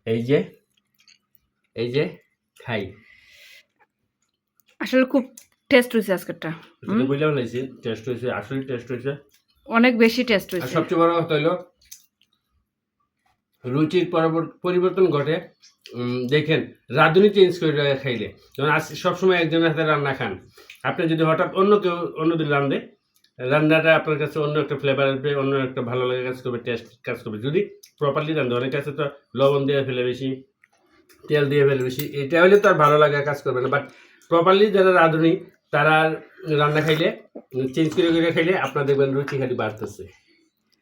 এই যে এই যে খাই আসলে খুব টেস্ট হয়েছে আজকেরটা বুঝলাম লাগছে টেস্ট হয়েছে আসলে টেস্ট হয়েছে অনেক বেশি টেস্ট আর হয়েছে সবচেয়ে বড় কথা হলো রুচির পরিবর্তন ঘটে দেখেন রাঁধুনি চেঞ্জ করে খাইলে যেমন আজ সবসময় একজনের হাতে রান্না খান আপনি যদি হঠাৎ অন্য কেউ অন্যদিন রাঁধে রান্নাটা আপনার কাছে অন্য একটা ফ্লেভার আসবে অন্য একটা ভালো লাগে কাজ করবে টেস্ট কাজ করবে যদি প্রপারলি রাঁধে অনেক কাছে তো লবণ দিয়ে ফেলে বেশি তেল দিয়ে ফেলে বেশি এটা হলে তো আর ভালো লাগে কাজ করবে না বাট প্রপারলি যারা রাঁধুনি তারা রান্না খাইলে চেঞ্জ করে করে খাইলে আপনার দেখবেন রুচি খালি বাড়তেছে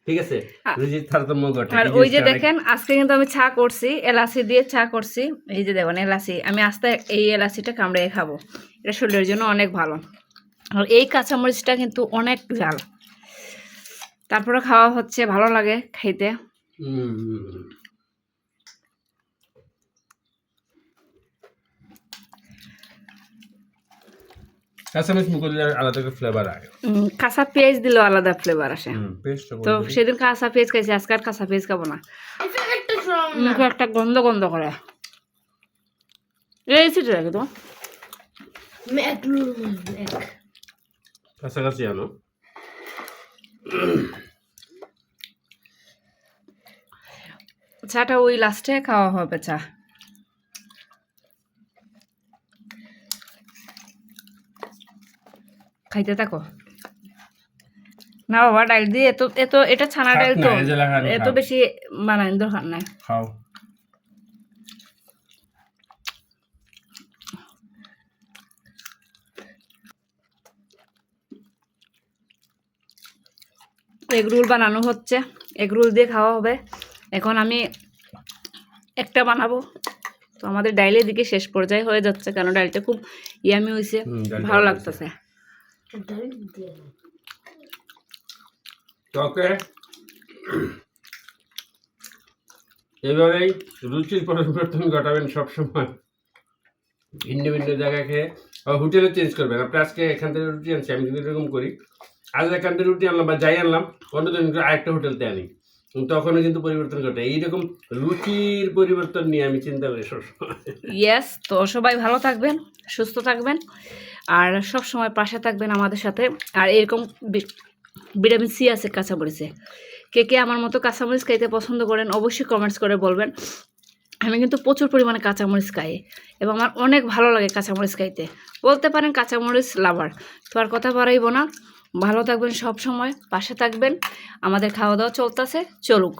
ঠিক আছে রুচির তারতম্য ঘটে আর ওই যে দেখেন আজকে কিন্তু আমি চা করছি এলাচি দিয়ে চা করছি এই যে দেখুন এলাচি আমি আস্তে এই এলাচিটা কামড়ে খাবো এটা শরীরের জন্য অনেক ভালো আর এই কাঁচামরিচটা কিন্তু অনেক ঝাল তারপরে খাওয়া হচ্ছে ভালো লাগে খাইতে কাঁচামরিচ মুখে দিলে আলাদা একটা ফ্লেভার আসে কাঁচা পেঁয়াজ দিলেও আলাদা ফ্লেভার আসে তো সেদিন কাঁচা পেঁয়াজ খাইছি আজকে আর কাঁচা পেঁয়াজ খাবো না মুখে একটা গন্ধ গন্ধ করে এই সিটে রাখি তো কাছাকাছি আনো চাটা ওই লাস্টে খাওয়া হবে চা খাইতে থাকো না বাবা ডাল দিয়ে এত এত এটা ছানা ডাল তো এত বেশি বানাই দরকার নাই খাও এগ রোল বানানো হচ্ছে এগ রোল দিয়ে খাওয়া হবে এখন আমি একটা বানাবো তো আমাদের ডাইলের দিকে শেষ পর্যায়ে হয়ে যাচ্ছে কারণ ডালটা খুব ইয়ামি হয়েছে ভালো লাগতেছে তোকে এইভাবেই রুচির পরিবর্তন ঘটাবেন সবসময় ভিন্ন ভিন্ন জায়গায় খেয়ে হোটেলে চেঞ্জ করবেন আপনি আজকে এখান থেকে রুটি আনছি আমি যদি এরকম করি আজ এখান থেকে রুটি আনলাম বা যাই আনলাম অন্যদিন আরেকটা হোটেলতে আনি তখনও কিন্তু পরিবর্তন ঘটে এইরকম রুচির পরিবর্তন নিয়ে আমি চিন্তা করি সবসময় ইয়েস তো সবাই ভালো থাকবেন সুস্থ থাকবেন আর সব সময় পাশে থাকবেন আমাদের সাথে আর এরকম ভিটামিন সি আছে কাঁচামরিচে কে কে আমার মতো কাঁচামরিচ খাইতে পছন্দ করেন অবশ্যই কমেন্টস করে বলবেন আমি কিন্তু প্রচুর পরিমাণে কাঁচামরিচ খাই এবং আমার অনেক ভালো লাগে কাঁচামরিচ খাইতে বলতে পারেন কাঁচামরিচ লাভার তো আর কথা বাড়াইব না ভালো থাকবেন সব সময় পাশে থাকবেন আমাদের খাওয়া দাওয়া চলতেছে চলুক